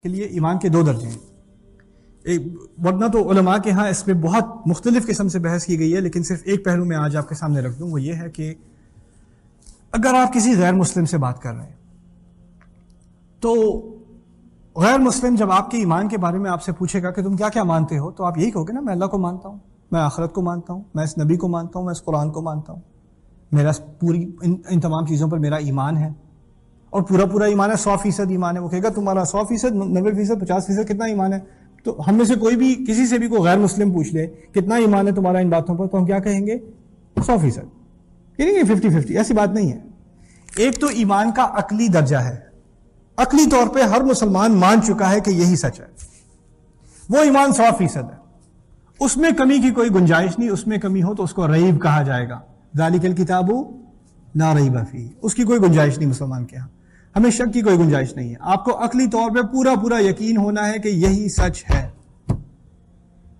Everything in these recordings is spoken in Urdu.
کے لیے ایمان کے دو درجے ہیں. ورنہ تو علماء کے ہاں اس میں بہت مختلف قسم سے بحث کی گئی ہے، لیکن صرف ایک پہلو میں آج آپ کے سامنے رکھ دوں. وہ یہ ہے کہ اگر آپ کسی غیر مسلم سے بات کر رہے ہیں تو غیر مسلم جب آپ کے ایمان کے بارے میں آپ سے پوچھے گا کہ تم کیا کیا مانتے ہو، تو آپ یہی کہو گے نا، میں اللہ کو مانتا ہوں، میں آخرت کو مانتا ہوں، میں اس نبی کو مانتا ہوں، میں اس قرآن کو مانتا ہوں، میرا پوری ان تمام چیزوں پر میرا ایمان ہے، اور پورا ایمان ہے، 100% ایمان ہے. وہ کہے گا تمہارا 100%، 90%، 50% کتنا ایمان ہے؟ تو ہم میں سے کوئی بھی کسی سے بھی کوئی غیر مسلم پوچھ لے کتنا ایمان ہے تمہارا ان باتوں پر، تو ہم کیا کہیں گے؟ 100%. یہ نہیں 50-50، ایسی بات نہیں ہے. ایک تو ایمان کا عقلی درجہ ہے، عقلی طور پہ ہر مسلمان مان چکا ہے کہ یہی سچ ہے، وہ ایمان 100% ہے، اس میں کمی کی کوئی گنجائش نہیں. اس میں کمی ہو تو اس کو ریب کہا جائے گا. ذالک الکتاب لا ریب فیہ، اس کی کوئی گنجائش نہیں مسلمان کے ہاں، ہمیں شک کی کوئی گنجائش نہیں ہے. آپ کو عقلی طور پہ پورا یقین ہونا ہے کہ یہی سچ ہے.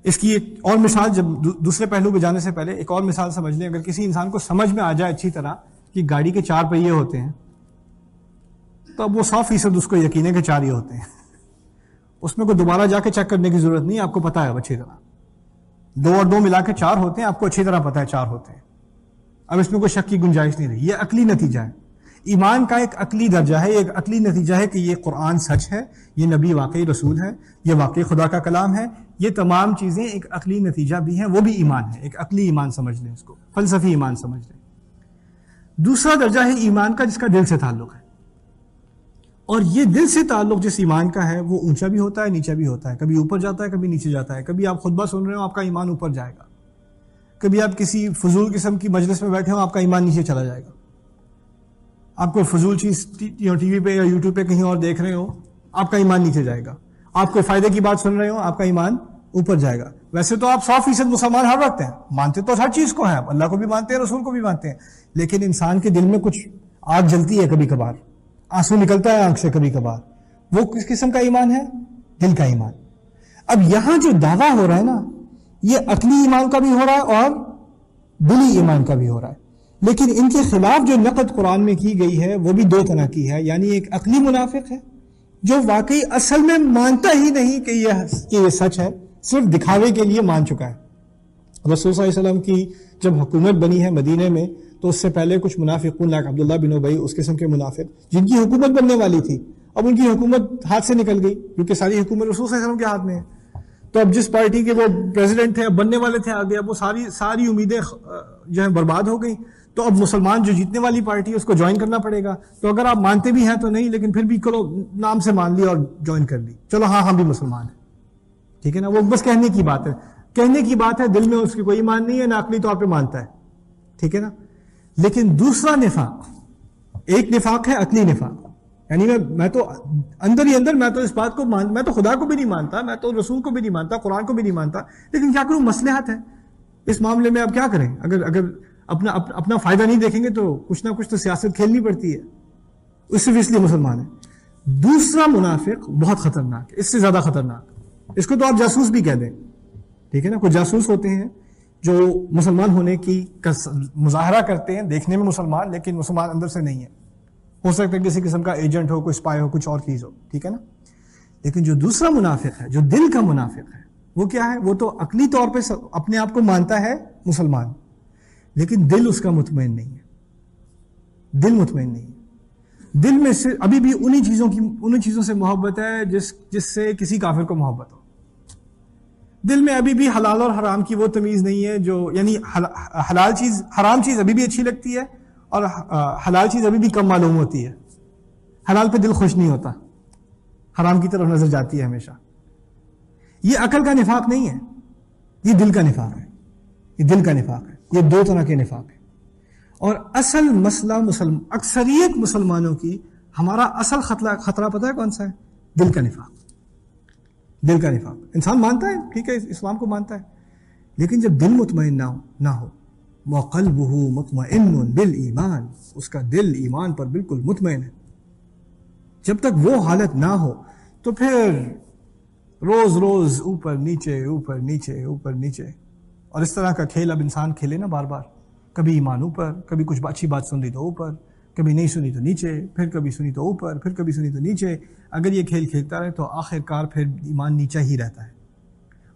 اس کی ایک اور مثال، جب دوسرے پہلو پہ جانے سے پہلے ایک اور مثال سمجھ لیں. اگر کسی انسان کو سمجھ میں آ جائے اچھی طرح کہ گاڑی کے 4 پہیے ہوتے ہیں، تو اب وہ 100% اس کو یقین ہے کہ 4 ہی ہوتے ہیں. اس میں کوئی دوبارہ جا کے چیک کرنے کی ضرورت نہیں، آپ کو پتا ہے اچھی طرح 2 اور 2 ملا کے 4 ہوتے ہیں، آپ کو اچھی طرح پتا ہے 4 ہوتے ہیں. اب اس میں کوئی شک کی گنجائش نہیں رہی. یہ عقلی نتیجہ ہے. ایمان کا ایک عقلی درجہ ہے، ایک عقلی نتیجہ ہے کہ یہ قرآن سچ ہے، یہ نبی واقعی رسول ہے، یہ واقعی خدا کا کلام ہے. یہ تمام چیزیں ایک عقلی نتیجہ بھی ہیں، وہ بھی ایمان ہے. ایک عقلی ایمان سمجھ لیں، اس کو فلسفی ایمان سمجھ لیں. دوسرا درجہ ہے ایمان کا جس کا دل سے تعلق ہے. اور یہ دل سے تعلق جس ایمان کا ہے وہ اونچا بھی ہوتا ہے، نیچا بھی ہوتا ہے. کبھی اوپر جاتا ہے، کبھی نیچے جاتا ہے. کبھی آپ خطبہ سن رہے ہو، آپ کا ایمان اوپر جائے گا. کبھی آپ کسی فضول قسم کی مجلس میں بیٹھے ہو، آپ کا ایمان نیچے چلا جائے گا. آپ کو فضول چیز ٹی وی پہ یا یوٹیوب پہ کہیں اور دیکھ رہے ہو، آپ کا ایمان نیچے جائے گا. آپ کوئی فائدے کی بات سن رہے ہو، آپ کا ایمان اوپر جائے گا. ویسے تو آپ 100% مسلمان ہر وقت ہیں، مانتے تو ہر چیز کو ہیں، اللہ کو بھی مانتے ہیں، رسول کو بھی مانتے ہیں، لیکن انسان کے دل میں کچھ آگ جلتی ہے، کبھی کبھار آنسو نکلتا ہے آنکھ سے کبھی کبھار. وہ کس قسم کا ایمان ہے؟ دل کا ایمان. اب یہاں جو دعویٰ ہو رہا ہے نا، یہ عقلی ایمان کا بھی ہو رہا ہے اور دلی ایمان کا بھی ہو رہا ہے. لیکن ان کے خلاف جو نقد قرآن میں کی گئی ہے وہ بھی 2 طرح کی ہے. یعنی ایک عقلی منافق ہے جو واقعی اصل میں مانتا ہی نہیں کہ یہ سچ ہے، صرف دکھاوے کے لیے مان چکا ہے. رسول صلی اللہ علیہ وسلم کی جب حکومت بنی ہے مدینے میں، تو اس سے پہلے کچھ منافقون لائک عبداللہ بن ابی، اس قسم کے منافق جن کی حکومت بننے والی تھی، اب ان کی حکومت ہاتھ سے نکل گئی کیونکہ ساری حکومت رسول صلی اللہ علیہ وسلم کے ہاتھ میں ہے. تو اب جس پارٹی کے وہ پریزیڈنٹ تھے، اب بننے والے تھے آگے، اب وہ ساری امیدیں جو ہیں برباد ہو گئی. تو اب مسلمان جو جیتنے والی پارٹی ہے اس کو جوائن کرنا پڑے گا. تو اگر آپ مانتے بھی ہیں تو نہیں، لیکن پھر بھی کرو، نام سے مان لی اور جوائن کر لی، چلو ہاں ہم بھی مسلمان ہیں. ٹھیک ہے نا؟ وہ بس کہنے کی بات ہے، کہنے کی بات ہے، دل میں اس کی کوئی ایمان نہیں ہے، نہ عقلی طور پہ مانتا ہے. ٹھیک ہے نا؟ لیکن دوسرا نفاق، ایک نفاق ہے عقلی نفاق. یعنی میں تو اندر ہی اندر میں تو اس بات کو میں تو خدا کو بھی نہیں مانتا، میں تو رسول کو بھی نہیں مانتا، قرآن کو بھی نہیں مانتا، لیکن کیا کروں، مصلحت ہے اس معاملے میں. اب کیا کریں؟ اگر اپنا فائدہ نہیں دیکھیں گے تو کچھ نہ کچھ تو سیاست کھیلنی پڑتی ہے. صرف اس لیے مسلمان ہے. دوسرا منافق بہت خطرناک ہے، اس سے زیادہ خطرناک. اس کو تو آپ جاسوس بھی کہہ دیں. ٹھیک ہے نا؟ کچھ جاسوس ہوتے ہیں جو مسلمان ہونے کی مظاہرہ کرتے ہیں، دیکھنے میں مسلمان، لیکن مسلمان اندر سے نہیں ہے. ہو سکتا ہے کسی قسم کا ایجنٹ ہو، کوئی اسپائی ہو، کچھ اور چیز ہو. ٹھیک ہے نا؟ لیکن جو دوسرا منافق ہے، جو دل کا منافق ہے، وہ کیا ہے؟ وہ تو عقلی طور پہ اپنے آپ کو مانتا ہے مسلمان، لیکن دل اس کا مطمئن نہیں ہے. دل مطمئن نہیں ہے. دل میں سے ابھی بھی انہی چیزوں سے محبت ہے جس سے کسی کافر کو محبت ہو. دل میں ابھی بھی حلال اور حرام کی وہ تمیز نہیں ہے، جو یعنی حرام چیز ابھی بھی اچھی لگتی ہے اور حلال چیز ابھی بھی کم معلوم ہوتی ہے. حلال پہ دل خوش نہیں ہوتا، حرام کی طرف نظر جاتی ہے ہمیشہ. یہ عقل کا نفاق نہیں ہے، یہ دل کا نفاق ہے. یہ دل کا نفاق ہے. یہ 2 طرح کے نفاق ہیں. اور اصل مسئلہ اکثریت مسلمانوں کی، ہمارا اصل خطرہ پتہ ہے کون سا ہے؟ دل کا نفاق. دل کا نفاق. انسان مانتا ہے، ٹھیک ہے، اسلام کو مانتا ہے، لیکن جب دل مطمئن نہ ہو، وَقَلْبُهُ مُطْمَئِنٌ بِالْإِيمَانِ، اس کا دل ایمان پر بالکل مطمئن ہے، جب تک وہ حالت نہ ہو تو پھر روز اوپر نیچے اوپر نیچے اوپر نیچے، اور اس طرح کا کھیل اب انسان کھیلے نا بار بار. کبھی ایمان اوپر، کبھی کچھ اچھی بات سن لی تو اوپر، کبھی نہیں سنی تو نیچے، پھر کبھی سنی تو اوپر، پھر کبھی سنی تو نیچے. اگر یہ کھیل کھیلتا رہے تو آخر کار پھر ایمان نیچا ہی رہتا ہے.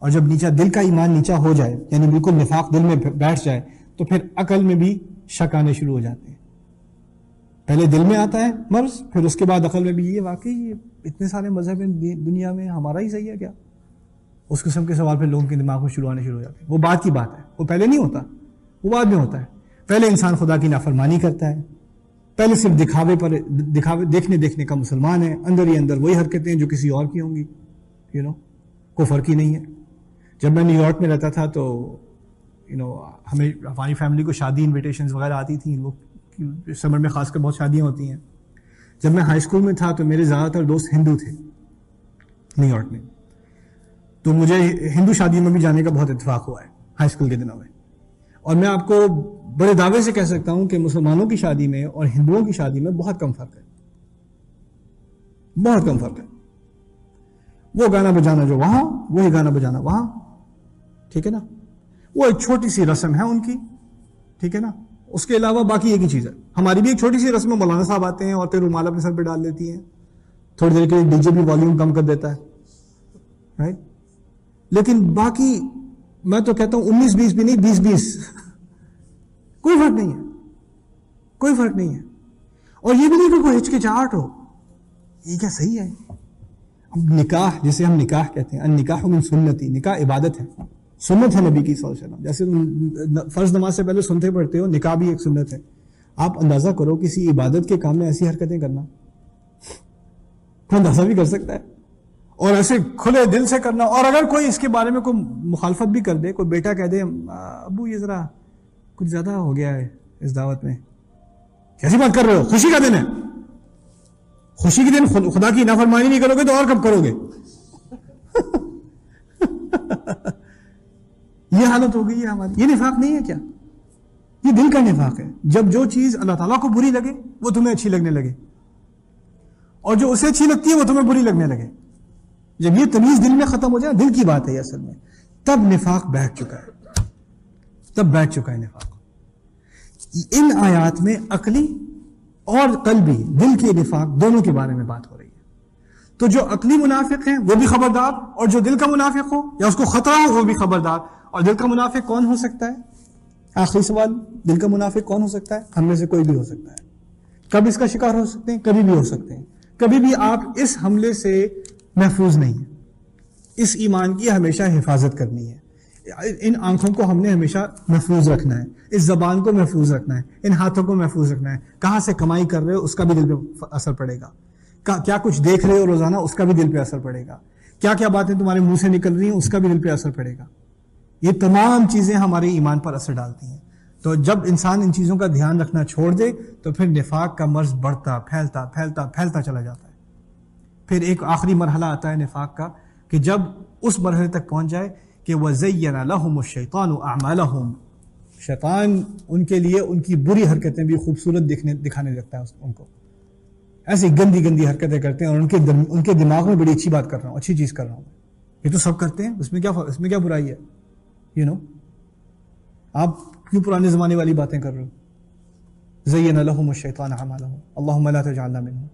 اور جب نیچا دل کا ایمان نیچا ہو جائے، یعنی بالکل نفاق دل میں بیٹھ جائے، تو پھر عقل میں بھی شک آنے شروع ہو جاتے ہیں. پہلے دل میں آتا ہے مرض، پھر اس کے بعد عقل میں بھی یہ واقعی اتنے سارے مذہب ہیں دنیا میں، ہمارا ہی صحیح ہے کیا؟ اس قسم کے سوال پھر لوگوں کے دماغ میں شروع آنے شروع ہو جاتے ہیں. وہ بعد کی بات ہے، وہ پہلے نہیں ہوتا، وہ بعد میں ہوتا ہے. پہلے انسان خدا کی نافرمانی کرتا ہے، پہلے صرف دیکھنے کا مسلمان ہے، اندر ہی اندر وہی حرکتیں جو کسی اور کی ہوں گی. کوئی فرق ہی نہیں ہے. جب میں نیو یارک میں رہتا تھا تو ہماری فیملی کو شادی انویٹیشنز وغیرہ آتی تھیں. لوگ سمر میں خاص کر بہت شادیاں ہوتی ہیں. جب میں ہائی اسکول میں تھا تو میرے زیادہ تر دوست ہندو تھے نیو یارک میں، تو مجھے ہندو شادیوں میں بھی جانے کا بہت اتفاق ہوا ہے ہائی اسکول کے دنوں میں. اور میں آپ کو بڑے دعوے سے کہہ سکتا ہوں کہ مسلمانوں کی شادی میں اور ہندوؤں کی شادی میں بہت کم فرق ہے، بہت کم فرق ہے. وہ گانا بجانا جو وہاں، وہی گانا بجانا وہاں، ٹھیک ہے نا. وہ ایک چھوٹی سی رسم ہے ان کی، ٹھیک ہے نا. اس کے علاوہ باقی ایک ہی چیز ہے. ہماری بھی ایک چھوٹی سی رسم ہے، مولانا صاحب آتے ہیں اور پھر رومال اپنے سر پہ ڈال دیتی ہیں، تھوڑی دیر کے لیے ڈی جے بھی والیوم کم کر دیتا ہے، رائٹ. لیکن باقی میں تو کہتا ہوں 19-20 بھی نہیں، 20-20 کوئی فرق نہیں ہے، کوئی فرق نہیں ہے. اور یہ بھی نہیں کہ کوئی ہچکچاہٹ ہو، یہ کیا صحیح ہے. نکاح جسے ہم نکاح کہتے ہیں، النکاح من سنتی، نکاح عبادت ہے، سنت ہے نبی کی صلی اللہ علیہ وسلم. جیسے تم فرض نماز سے پہلے سنتے پڑھتے ہو، نکاح بھی ایک سنت ہے. آپ اندازہ کرو کسی عبادت کے کام میں ایسی حرکتیں کرنا، اندازہ بھی کر سکتا ہے، اور ایسے کھلے دل سے کرنا. اور اگر کوئی اس کے بارے میں کوئی مخالفت بھی کر دے، کوئی بیٹا کہہ دے ابو یہ ذرا کچھ زیادہ ہو گیا ہے اس دعوت میں، کیسی بات کر رہے ہو، خوشی کا دن ہے، خوشی کے دن خدا کی نافرمانی نہیں کرو گے تو اور کب کرو گے. یہ حالت ہو گئی ہے ہماری. یہ نفاق نہیں ہے کیا؟ یہ دل کا نفاق ہے. جب جو چیز اللہ تعالیٰ کو بری لگے وہ تمہیں اچھی لگنے لگے، اور جو اسے اچھی لگتی ہے وہ تمہیں بری لگنے لگے. جب یہ تمیز دل میں ختم ہو جائے، دل کی بات ہے یہ اصل میں، تب نفاق بیٹھ چکا ہے، تب بیٹھ چکا ہے نفاق. ان آیات میں عقلی اور قلبی، دل کے نفاق دونوں کے بارے میں بات ہو رہی ہے. تو جو عقلی منافق ہیں وہ بھی خبردار، اور جو دل کا منافق ہو یا اس کو خطرہ ہو وہ بھی خبردار. اور دل کا منافق کون ہو سکتا ہے؟ آخری سوال، دل کا منافق کون ہو سکتا ہے؟ ہم میں سے کوئی بھی ہو سکتا ہے. کب اس کا شکار ہو سکتے ہیں؟ کبھی بھی ہو سکتے ہیں. کبھی بھی آپ اس حملے سے محفوظ نہیں ہیں. اس ایمان کی ہمیشہ حفاظت کرنی ہے. ان آنکھوں کو ہم نے ہمیشہ محفوظ رکھنا ہے، اس زبان کو محفوظ رکھنا ہے، ان ہاتھوں کو محفوظ رکھنا ہے. کہاں سے کمائی کر رہے ہو اس کا بھی دل پہ اثر پڑے گا. کیا کچھ دیکھ رہے ہو روزانہ اس کا بھی دل پہ اثر پڑے گا. کیا کیا باتیں تمہارے منہ سے نکل رہی ہیں اس کا بھی دل پہ اثر پڑے گا. یہ تمام چیزیں ہمارے ایمان پر اثر ڈالتی ہیں. تو جب انسان ان چیزوں کا دھیان رکھنا چھوڑ دے تو پھر نفاق کا مرض بڑھتا پھیلتا پھیلتا پھیلتا چلا جاتا ہے. پھر ایک آخری مرحلہ آتا ہے نفاق کا کہ جب اس مرحلے تک پہنچ جائے کہ وَزَيَّنَ لَهُمُ الشَّيْطَانُ أَعْمَالَهُمْ، شیطان ان کے لیے ان کی بری حرکتیں بھی خوبصورت دکھانے لگتا ہے ان کو. ایسی گندی گندی حرکتیں کرتے ہیں اور ان کے دماغ میں بڑی اچھی بات کر رہا ہوں، اچھی چیز کر رہا ہوں. یہ تو سب کرتے ہیں، اس میں کیا برائی ہے؟ آپ کیوں پرانے زمانے والی باتیں کر رہے ہو؟ زَيَّنَ لَهُمُ الشَّيْطَانُ أَعْمَالَهُمْ اللهم لا تجعلنا منهم.